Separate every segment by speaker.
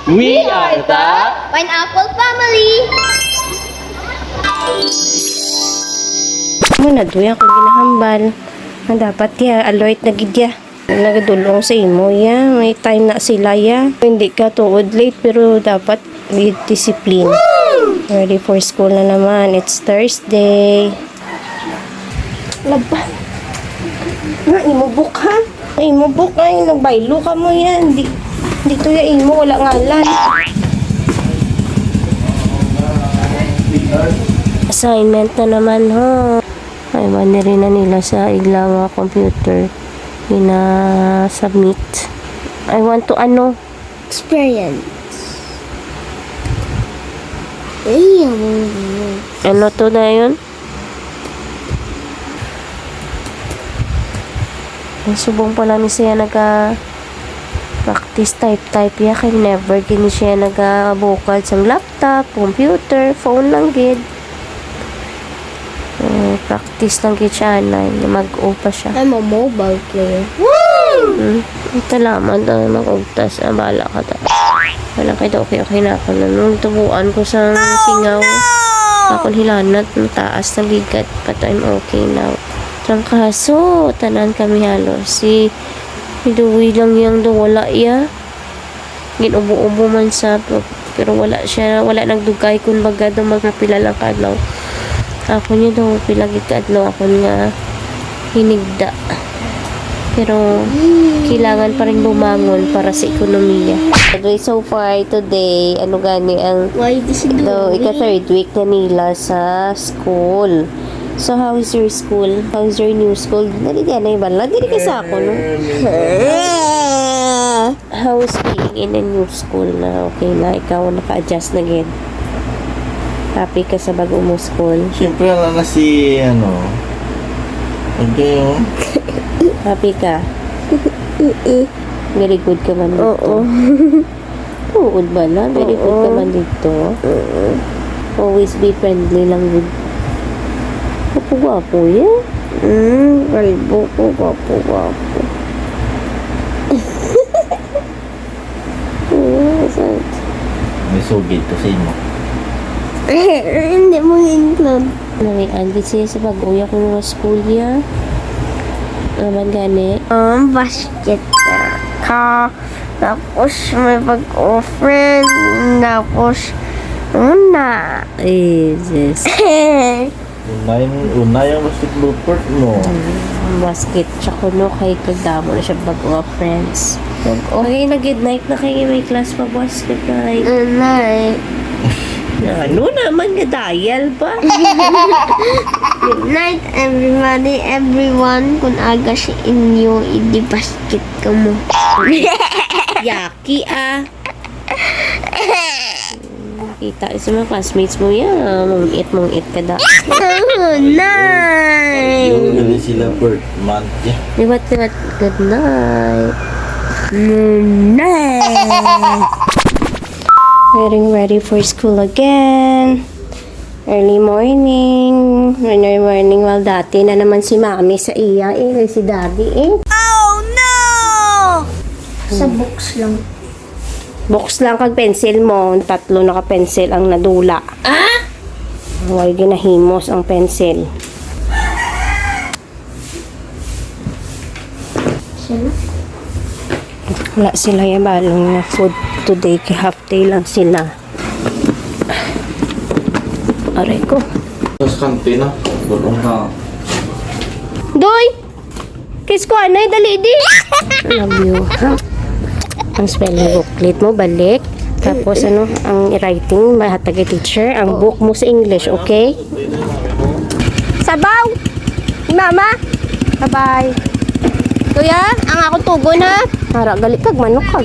Speaker 1: We are the
Speaker 2: Pineapple Family!
Speaker 3: Muna doy ako ginahambal. Ang dapat ya alert na gid ya. Nagadulong sa imo ya. May time na sila ya. Hindi ka tuod late pero dapat with discipline. Ready for school na naman. It's Thursday. Laba. Na imubok ha. Imubok ay nagbaylo ka mo yan. Dito ya imo wala ngalan. Assignment na naman ho. Ay, mani rin na nila sa iglang computer. Submit. I want to
Speaker 2: Experience.
Speaker 3: ano to na yun? Ang subong pala ni siya practice type ya kay never gini siya bukal sa laptop, computer, phone lang gid. Practice lang gid siya na mag-upa siya.
Speaker 2: I'm a mobile player.
Speaker 3: Ito laman na mag-ugtas. Bala ka ta. Wala kayo okay na ako na. Nung tubuan ko sa singaw, akong hilanat, mataas na bigat. But I'm okay now. Trangkaso, tanan kami halos. Si Dewey lang yung wala ya. Ginubo-ubo man sa pero wala siya, wala nagdugay kung baga daw magpila lang kadlaw. Ako niya daw pilagit kadlaw ako nga hinigda. Pero kailangan pa rin bumangon para sa ekonomiya. So far today, ano gani ang
Speaker 2: Why this is
Speaker 3: ika-third week na nila sa school. So how is your school? How is your new school? Dali na ibala. Dili ka sa ako, no? How is being in a new school na okay na ikaw naka-adjust na gid? Happy ka sa bago mo school?
Speaker 1: Siyempre na si okay oh.
Speaker 3: Happy ka? Very good ka man dito? Oo. Good ba na? Very good ka man dito? Always be friendly lang with Gwapo yan. Kalbo ko. Gwapo.
Speaker 1: May sugid to sa imo.
Speaker 2: Hindi mo include.
Speaker 3: Narian din siya sa pag-uya ko ng school niya. Naman gani.
Speaker 2: Basket ka. Tapos may pag-offend. Tapos, una.
Speaker 3: Jesus.
Speaker 1: Una yung basketball court mo.
Speaker 3: Basket siya ko no. Kay kagdamo na siya bago friends. Okay, nag-good night na kayo. May class pa basket night.
Speaker 2: Night.
Speaker 3: Ano naman nga dial pa?
Speaker 2: Good night, everybody, everyone. Kung aga si inyo, i-basket ka mo.
Speaker 3: Yaki ah. Kita sa mga classmates mo yan. Mong-it ka da.
Speaker 2: Night.
Speaker 1: Yung galing sila per month. Yeah.
Speaker 3: Liwat. Good night.
Speaker 2: Night.
Speaker 3: Getting ready for school again. Early morning. While dati na naman si mami sa iya si daddy
Speaker 2: Oh no! Sa books lang.
Speaker 3: Box lang kag pencil mo. 3 na ka pencil ang nadula.
Speaker 2: Ah?
Speaker 3: Huwag ginahimos ang pencil.
Speaker 2: Sino?
Speaker 3: Wala sila yung balong na food today. Kaya half day lang sila. Aray ko.
Speaker 1: Tapos kantina. Bulong ka.
Speaker 3: Doy! Kiss ko anay, dali di! Love you. Ha? Ang spelling booklet mo, balik. Tapos ang writing, mahatag kay teacher. Ang book mo sa English, okay? Sabaw! Mama! Bye-bye. Kuya, ang ako tugon ha. Para galit kag manok kag.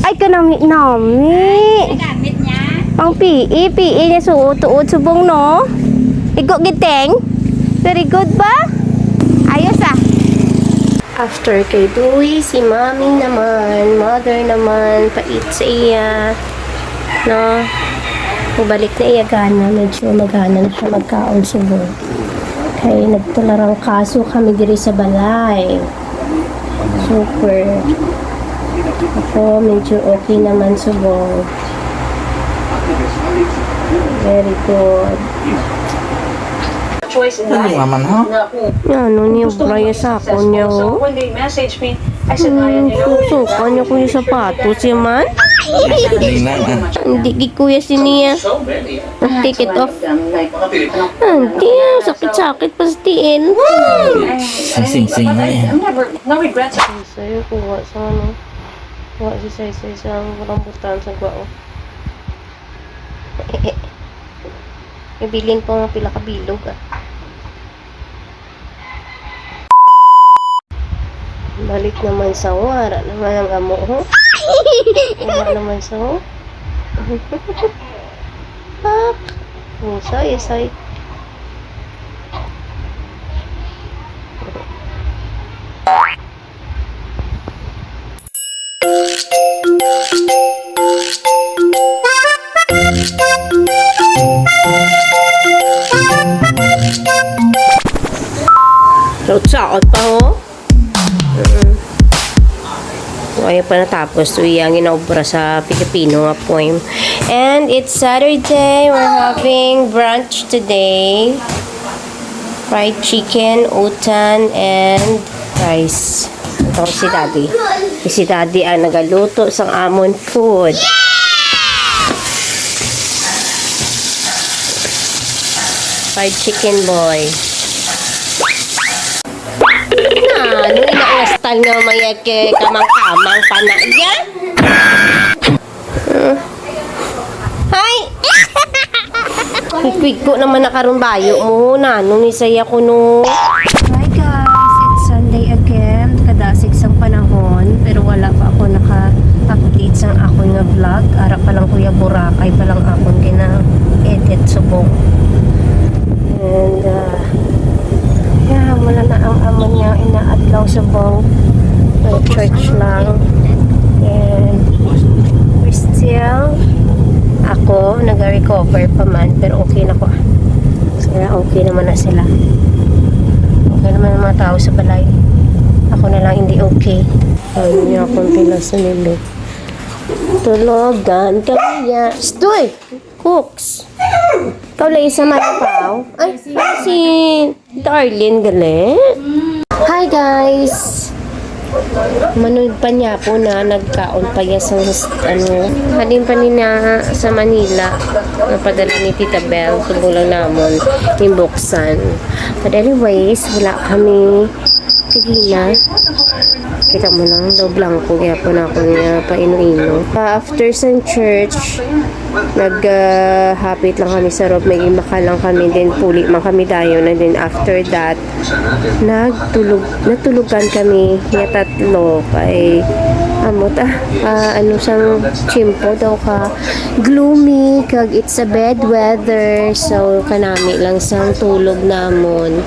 Speaker 3: Ay, kanami nami.
Speaker 2: Gamit niya.
Speaker 3: Pang PE niya suot-uot subong no. Igo giteng. Very good ba? Ayos ah. After kay Dewey, si mami naman, mother naman, pait sa iya. No? Balik na iya gana, medyo magana na siya magkaon subong. Kaya nagtularang kaso kami diri sa balay. Super. Ako, medyo okay naman subong. Very good.
Speaker 4: choice in
Speaker 1: Ano
Speaker 4: life
Speaker 1: naman, ha?
Speaker 4: na kung
Speaker 3: Ano niya,
Speaker 4: gusto mo
Speaker 3: Brian
Speaker 4: maging
Speaker 3: sa ako niya,
Speaker 4: successful. So
Speaker 3: oh.
Speaker 4: when they messaged me, I said, Ryan, you know,
Speaker 3: Susukan niya ko yung sapatos siya man.
Speaker 1: Kanina,
Speaker 3: Hindi gi kuya si Nia. Take it off. Hindi, sakit-sakit pa sa tiin.
Speaker 1: Sing-sing na eh.
Speaker 4: No regrets.
Speaker 3: Sa'yo, kuha sa ano. Kuha si Saysay sa rambutan sa gwao. Ibilin pa mga pila kabilog ah. Balik naman sa wara naman ang amo ho. Wala naman sa ho. Pak. Say. Saot pa ho. Ayaw pa natapos. So, yung inaubra sa Pilipino nga poem. And it's Saturday. We're having brunch today. Fried chicken, utan, and rice. Ito si Daddy. Si Daddy ang nagaluto sa amon food. Fried chicken boy. Ano inaustal nga maya ke kamang-kamang pa na yan? Hi! Ipig ko naman nakarumbayo mo na. Nung isaya ko no. Hi guys! It's Sunday again. Kadasig sang panahon. Pero wala pa ako naka-update sang ako nga vlog. Ara pa lang Kuya Boracay pa lang ako gina-edit subong. And yeah, wala na ang amon niya inaadlaw sa bong church lang. And we're still ako nag-recover pa man pero okay na ko. Kaya okay naman na sila. Okay naman ang mga tao sa balay. Ako na lang hindi okay. Ano niya akong pilas na nilo. Tulogan kami ya. Stoy! Cooks! Ikaw lang isa matapaw? Ay, si Darlene galit. Hi guys! Manood pa niya po na nagkaon pa niya sa halin pa niya sa Manila. Napadala ni Tita Belle. Subulang namon yung buksan. But anyways, wala kami kagina. Kita mo lang, daw blanco. Kaya po na ako niya paino-ino. After sa church, naghapit lang kami sa rob. May imaka lang kami. Then puli man kami dayon. And then after that, natulugan kami niya tatlo kay ano sang chimpo daw ka gloomy kag it's a bad weather so kanami lang sang tulog namon.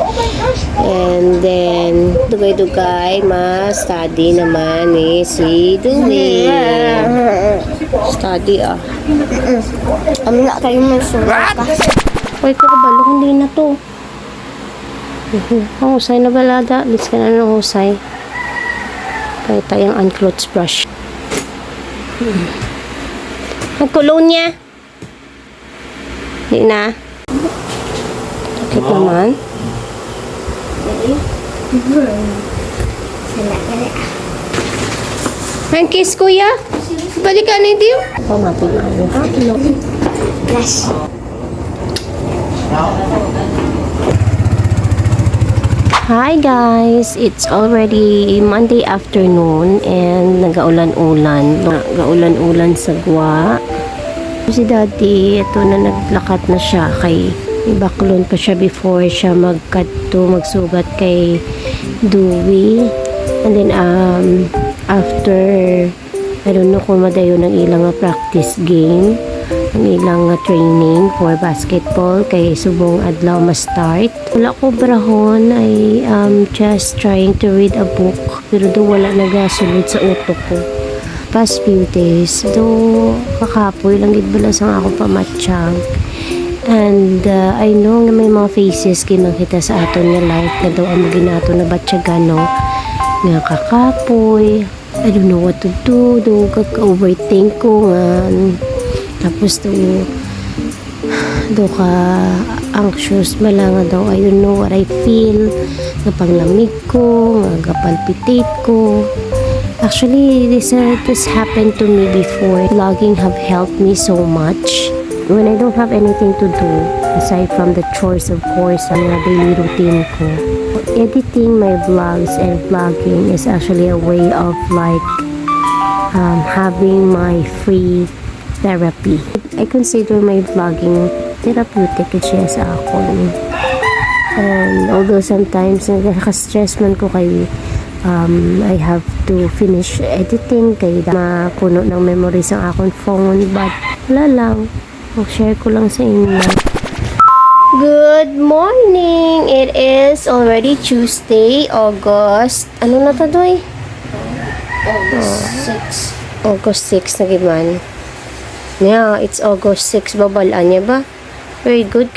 Speaker 3: And then dugay-dugay study naman si Dewey. Study kami nga kayo masulat ka. Uy ko kabalo hindi na to. Husay na balada. Lis ka na ng husay. Kaya tayong unclothes brush. Magkulong niya. Hindi na. Sakit naman. Ang kiss kuya. Balik ka na diyo. Pamapin na. Yes. Hi guys! It's already Monday afternoon and nagaulan-ulan. Nagaulan-ulan sa Gwa. Si Daddy, ito na naglakat na siya kay ibaklon pa siya before siya magsugat kay Dewey. And then after I don't know kung madayo ng ilang practice game, ang ilang training for basketball kay subong adlaw ma-start. Wala ko brahon, I just trying to read a book pero do wala nagasulod sa utok ko past few days. Do kakapoy lang gid bala sang ako pamatsyang. And I know nga may mga faces kinang kita sa aton nga life na daw ang ginato na batyagano. nga kakapoy. I don't know what to do. Do kaka-overthink ko nga. Tapos do ka anxious malanga daw. I don't know what I feel. Nga panglamig ko, nga gapalpitate ko. Actually, this happened to me before. Vlogging have helped me so much. When I don't have anything to do, aside from the chores, of course, ang mga daily routine ko, editing my vlogs and vlogging is actually a way of like having my free therapy. I consider my vlogging therapeutic siya sa akon. And although sometimes nakaka-stress man ko kay I have to finish editing kay mapuno ng memories ang akong phone, but wala lang, mag-share ko lang sa inyo. Good morning! It is already Tuesday, August. Ano na to, Doy? August 6 na giman. Yeah, it's August 6. Babalaan niya ba? Very good.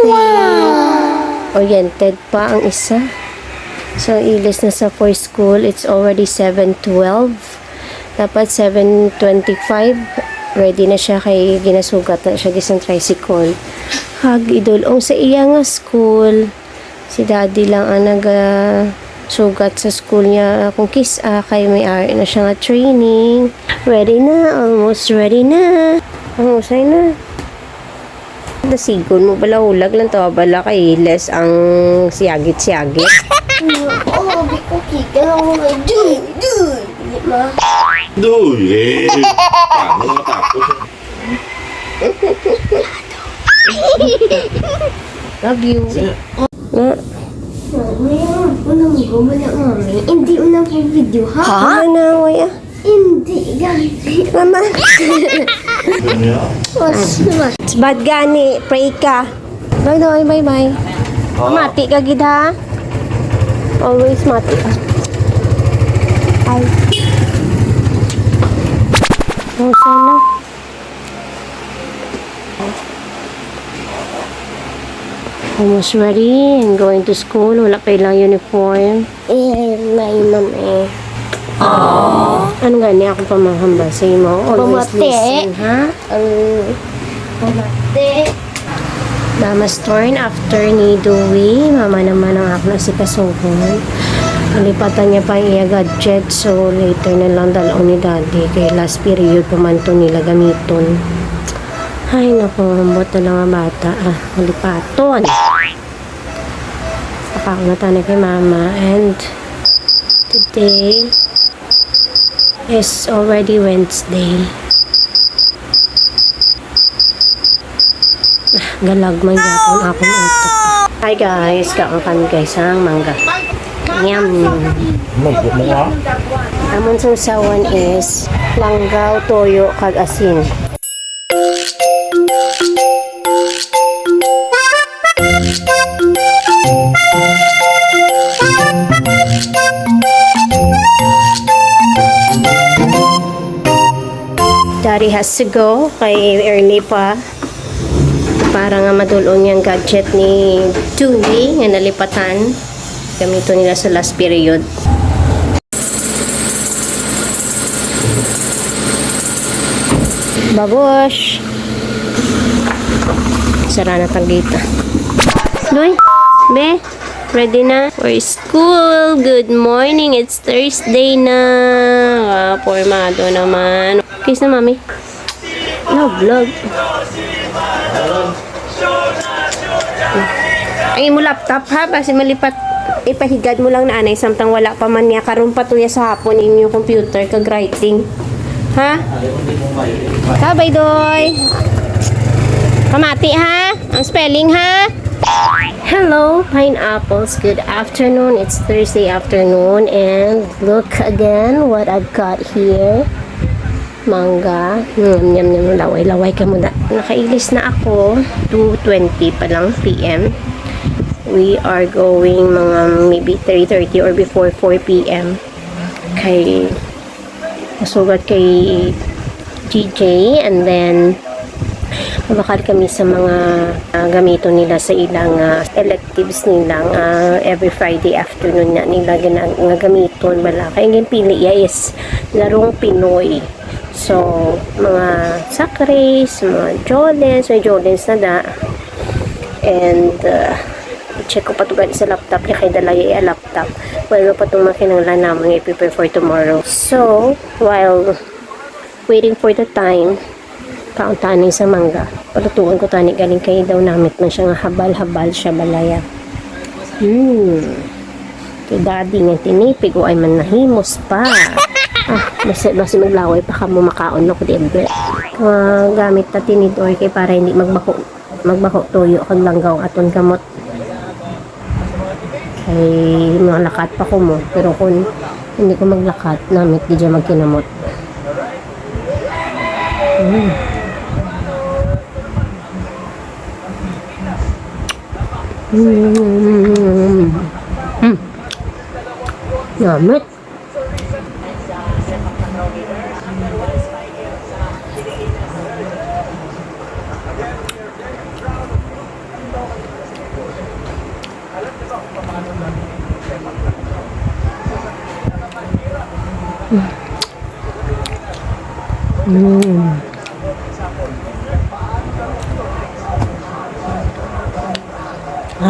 Speaker 3: Oriented pa ang isa. So, ilis na sa for school. It's already 7:12. Dapat 7:25. Ready na siya kay ginasugat na siya gisang tricycle. Hag idulong sa iya nga school. Si daddy lang ang sugat sa school niya kung kisa kay may ari na siya nga training. Ready na. Almost ready na. Almost na. Nasigon mo bala hulag lang to bala kay les ang siyagit-siyagit.
Speaker 2: Oh, biko kika mo kay dude. Ma.
Speaker 1: Dude, eh. Paano matapos?
Speaker 3: Love you.
Speaker 2: Mami, unang gumala mami. Hindi unang video ha?
Speaker 3: Ha? Ano na,
Speaker 2: Hindi, ganti.
Speaker 3: Mama.
Speaker 2: Mas.
Speaker 3: Bad gani. Pray ka. Bye, bye. Mati ka gid ha? Always mati ka. Ay. Oh, sana. Almost ready and going to school. Wala pa ilang uniform.
Speaker 2: May mami.
Speaker 3: Ano nga niya ako pamahamba sa imo? Always
Speaker 2: Pamati.
Speaker 3: listen, ha?
Speaker 2: Pamate.
Speaker 3: Mama's turn after ni Dewey. Mama naman ang ako na si Kasuhon. Nalipatan niya pa ang iya gadget. So, later na lang dalawang ni Daddy. Kaya last period pumanto nila gamiton. Ay, naku. Rambot na lang ang bata. Nalipaton. Papa ko na tanay kay Mama. And today is already Wednesday. Galag man yapon akong utok. Hi guys, kaangkan guys ang mangga. Yum. Amon susawan is langgaw, toyo, kag asin. Daddy has to go kay early pa para nga madulong yung gadget ni Dewey nga nalipatan. Gamito nila sa last period. Babush! Sara na tagita. Doy, be, ready na for school. Good morning, it's Thursday na. Formado naman. Kiss na, mami. Vlog. Ay mo laptop ha, kasi malipat ipahigad mo lang na anay samtang wala pa man niya karon pa tuya sa hapon inyong computer kag writing. Ha? Kabay doy. Kamati ha? Ang spelling ha? Hello, pineapples. Good afternoon. It's Thursday afternoon and look again what I've got here. Mangga. Yum. Laway ka muna. Nakailis na ako. 2:20 pa lang PM. We are going mga maybe 3:30 or before 4 PM. Kay masugat kay GJ and then Bakal kami sa mga gamito nila sa ilang electives nilang every Friday afternoon na nila nga gamiton bala. Kaya yung pili is larong Pinoy. So, mga sakres, mga jolens, may jolens na da. And, check ko pa ito sa laptop niya kay dalay laptop. Well, pa itong makinanglan namin i-prepare for tomorrow. So, while waiting for the time, kauntanin sa mangga. Palutuan ko tani galing kay daw namit man siya nga habal-habal siya balaya. Kay daddy nga tinipig o ay man nahimos pa. Basi maglaway pa ka mo makaon ako dibre. Gamit ta tinidor kay para hindi magbako tuyo kag langgaw aton kamot. Kay mga lakat pa ko mo. Pero kung hindi ko maglakat, namit di dyan magkinamot. Namit.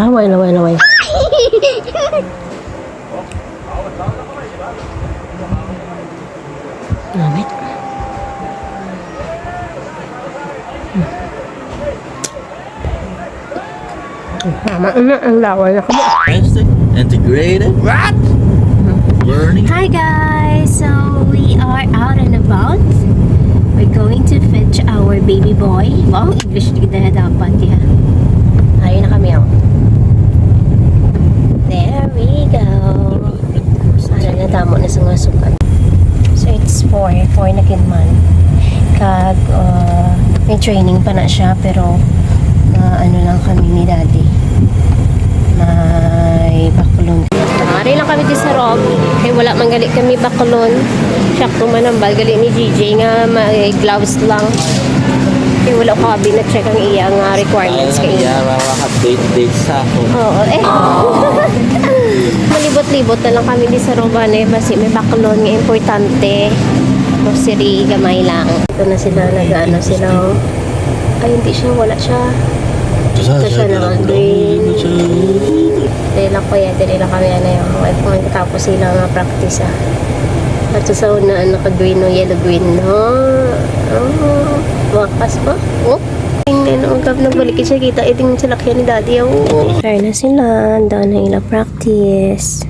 Speaker 3: Laway. Namit. Tama na ang laway na kamo.
Speaker 1: Integrated. What? Learning.
Speaker 3: Hi guys! So, we are out and about. We're going to fetch our baby boy. Wow, English di na dapat ya. Ayun na kami oh. There we go. Sana nadamo na sa mga sukat. So, it's 4 na kidman. Kag, may training pa na siya, pero ano lang kami ni daddy. May bakulon. Ari lang kami di sa Rob. Kaya wala man gali kami bakulon. Sakto manambal gali ni GJ nga may gloves lang. Kaya wala ko kabi na check ang iya nga requirements kay iya.
Speaker 1: Date sa ako.
Speaker 3: Oo, malibot-libot na lang kami di sa Robane basi may bakulon nga importante. Grocery gamay lang. Ito na sila nag-ano sila. Ay hindi siya, wala siya. Ito siya naka-green. Dili lang ko yan, dili lang kami ano yung tapos sila nga practice At sa una naka-green o yellow-green wakas ba? Tingnan ang gab nagbalik siya kita iting salakyan ni daddy Try na sila, daan na ila practice.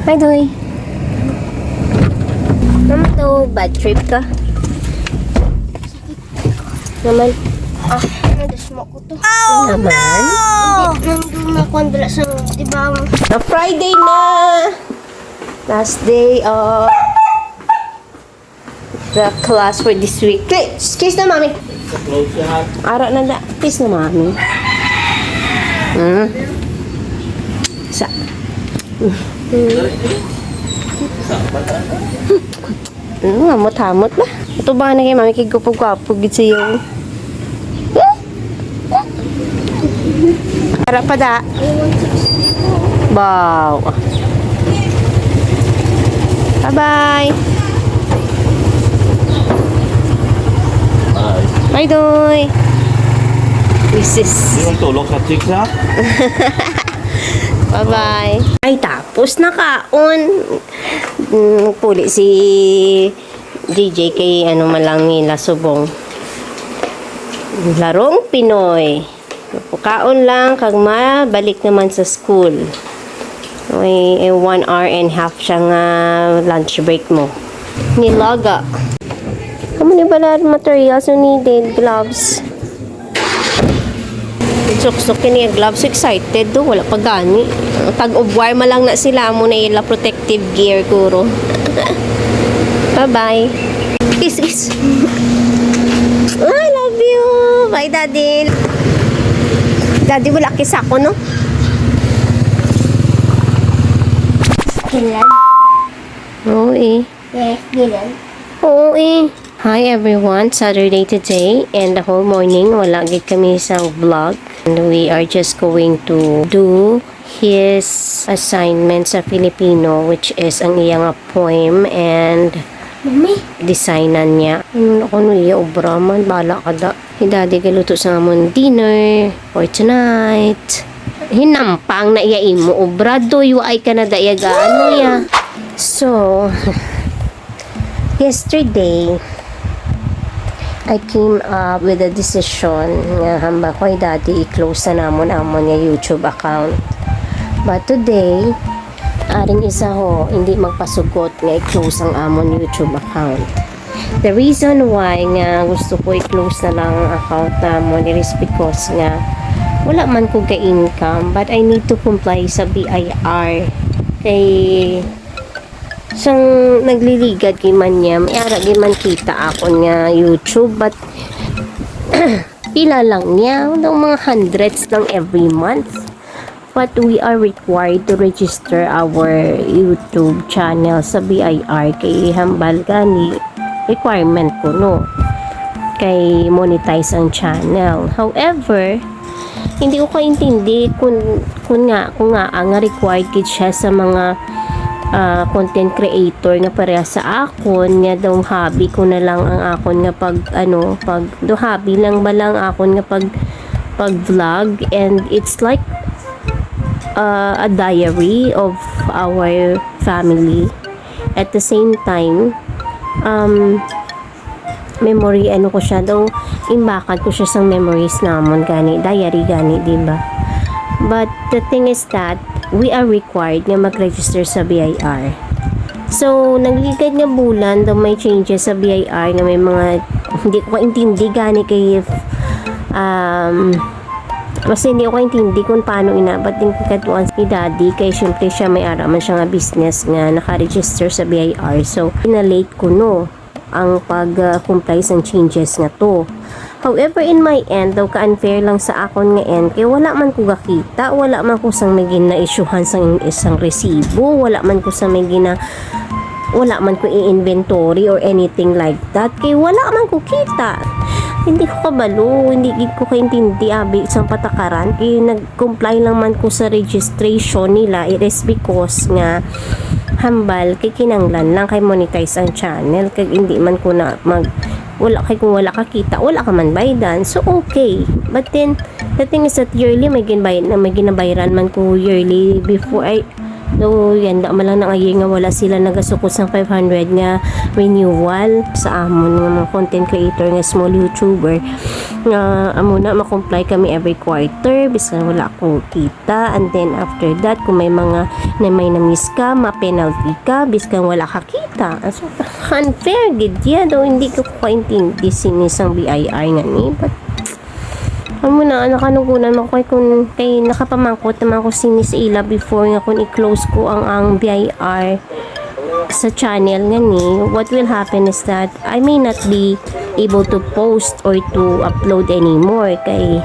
Speaker 3: Hi Doy. Mama to, bad trip ka? Naman.
Speaker 2: Nadasma ko to.
Speaker 3: Naman?
Speaker 2: Nandun ako ang dala sa, diba?
Speaker 3: Na Friday na! Last day of the class for this week. Kiss na, mami. Ara na da. Kiss na, mami. Sa. Hamot-hamot ba? Ito ba na kayo, mami? Kigupog-gupog siyo. Harap pa da. Wow. Bye-bye. Bye, Doy. Wishes.
Speaker 1: Yung tulog sa TikTok?
Speaker 3: Bye-bye. Ay, tapos na kaon. Puli si JJ kay ano malang nila subong. Larong Pinoy. Kaon lang kag mabalik naman sa school. May 1 hour and half siyang lunch break mo. Nilaga. Kamu ni bala materials na needed, gloves. Suksok kini gloves, excited do, wala pa gani. Tag-of-wire malang na sila mo na ila protective gear kuro. Bye-bye. Kiss. I love you. Bye, Daddy. Daddy, wala kiss ako, no?
Speaker 2: Gilan?
Speaker 3: Oo, eh.
Speaker 2: Yes, gilan.
Speaker 3: Oo, eh. Hi everyone, Saturday today and the whole morning wala gid kami sa vlog. And we are just going to do his assignment sa Filipino, which is ang iyang poem and designan niya. Ako no iya obra man, bala ka da. Hidadi galuto sa amon dinner for tonight. Hinampang na iya imo obra doy wa ay ka na dayaga ano ya. So yesterday I came up with a decision nga hamba ko ay dati i-close na namon amon nga YouTube account. But today, aring isa ho, hindi magpasugot nga i-close ang amon YouTube account. The reason why nga gusto ko i-close na lang ang account namon is because nga wala man ko ka-income but I need to comply sa BIR. Kay sang nagliligad kay man niya, may ara man kita ako nga YouTube but pila lang niya, daw mga hundreds lang every month. But we are required to register our YouTube channel sa BIR kay hambal gani requirement ko no kay monetize ang channel. However, hindi ko kaintindi kung nga ang required gid siya sa mga content creator nga pareha sa akon nga daw hobby ko na lang ang akon nga pag do hobby lang ba lang akon nga pag vlog, and it's like a diary of our family. At the same time, memory ko siya daw, imbakan ko siya sa memories namon gani, diary gani, diba? But the thing is that we are required nga mag-register sa BIR. So, nagligad nga bulan daw may changes sa BIR nga may mga hindi ko intindi gani kay kasi hindi ko intindi kung paano inabat yung katuan ni daddy kay syempre siya may ara man siya nga business nga naka-register sa BIR. So, pinalate ko no ang pag-comply sa changes nga to. However, in my end, daw ka-unfair lang sa akon nga end, kaya wala man ko gakita, wala man ko sang may gina-issuehan sang isang resibo, wala man ko sang may wala man ko i-inventory or anything like that, kaya wala man ko kita. Hindi ko kabalo, hindi ko kaintindi abi isang patakaran, kaya nag-comply lang man ko sa registration nila. It is because nga hambal, kay kinanglan lang kay monetize ang channel, kay hindi man ko na wala kay kung wala ka kita, wala ka man baydan. So okay. But then the thing is that yearly may ginabayaran man ko yearly before no yan da malang nangayi nga wala sila nagasukot sang 500 nga renewal sa amon nga mga content creator nga small YouTuber nga amo na ma-comply kami every quarter bisan wala akong kita, and then after that kung may mga may na-miss ka, ma-penalty ka biskan wala ka kita. So unfair gid ya daw, hindi ko kaintindi sinisang BIR nga ni, but amo na nakanugunan mo kung kay nakapamangkot naman ko sinis ila before nga kung i-close ko ang BIR sa channel nga ni, what will happen is that I may not be able to post or to upload anymore kay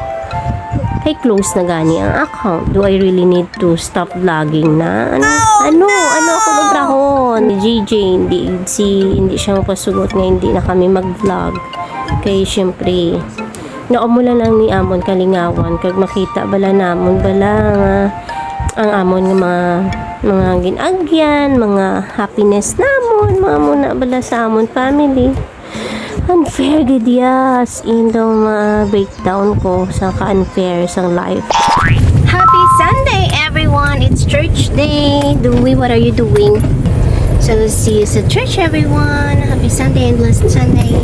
Speaker 3: close na gani ang account. Do I really need to stop vlogging na? Ano ako magrahon ni GJ, hindi siya mapasugot nga hindi na kami mag-vlog kay syempre naamula lang ni amon kalingawan kag makita bala namon bala nga ang amon nga mga ginagyan, mga happiness namon, mga muna bala sa amon family. Unfair gid yas in daw breakdown ko sa ka-unfair sang life. Happy Sunday everyone! It's church day. What are you doing? So see you sa church everyone. Happy Sunday and blessed Sunday.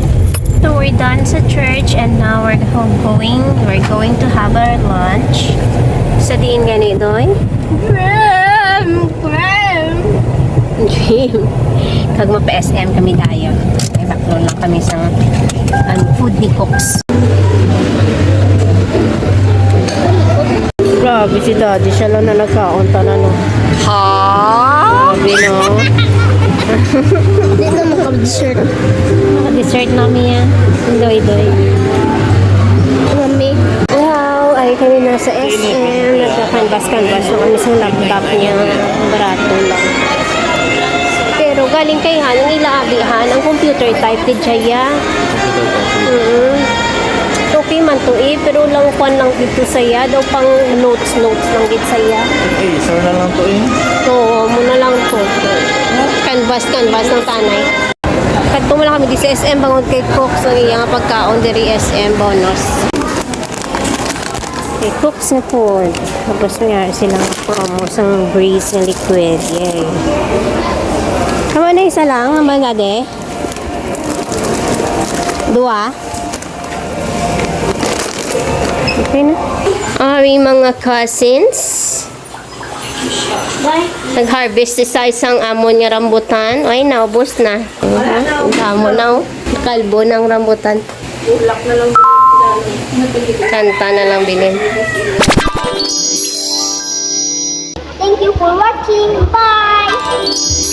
Speaker 3: So we're done sa church and now we're going. We're going to have our lunch. Sa diin gani doy? Dream. Kag ma-PSM kami dayon. May backload lang kami sa food ni Cooks. Grabe si daddy. Siya lang na nagkaunta na no. Ha? Grabe no.
Speaker 2: Hindi ka makag-dessert.
Speaker 3: Naka-dessert namin yan. Doy-doy.
Speaker 2: Mami.
Speaker 3: Wow, ay kami nasa SM. Nagka-canvas na kami sa laptop niya. Barato lang. Pero galing kay Han, ang ilaabihan, ang computer type di siya. Okay man to pero lang kwan lang dito saya, daw pang notes lang dito saya.
Speaker 1: Eh, sir na lang to eh.
Speaker 3: So, muna lang to. Canvas ng tanay. Kadto mo lang kami di sa SM bangod kay Cooks ang iyang pagkaon diri SM bonus. Kay Cooks na food. Tapos mayroon silang promo sang Breeze na liquid. Yay. Kama na isa lang, ang mga de. Dua. Okay na. Aming mga cousins. Nag-harvest sa isang amon nga rambutan. Ay, naubos na. Amon na. Kalbo ng rambutan. Kanta na lang bilhin.
Speaker 2: Thank you for watching. Bye!